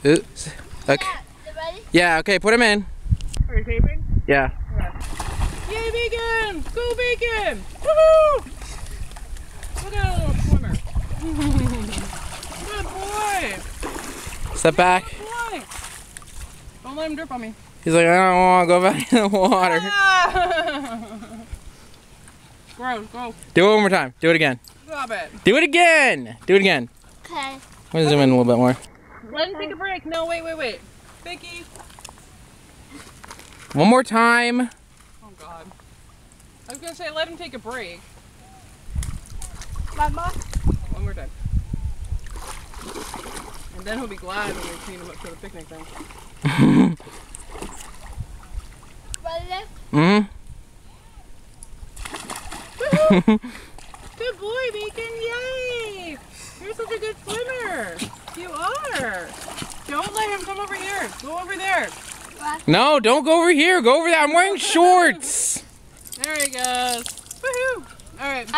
Oops. Okay. Yeah, okay, put him in. Are you taping? Yeah. Yay, Beacon! Go, Beacon! Woohoo! Look at that little swimmer. Good boy! Step back. Good boy! Don't let him drip on me. He's like, I don't want to go back in the water. Ah! Gross, go. Do it one more time. Do it again. Stop it. Do it again. Do it again. Okay. I'm going to zoom in a little bit more. Let him take a break. No, wait. Vicky. One more time. Oh, God. I was going to say, let him take a break. Mama. One more time. And then he'll be glad when we clean him up for the picnic thing. Mm-hmm. Good boy, Beacon. Yay! You're such a good swimmer. You are. Don't let him come over here. Go over there. No, don't go over here. Go over there. I'm wearing shorts. There he goes. Woohoo! All right.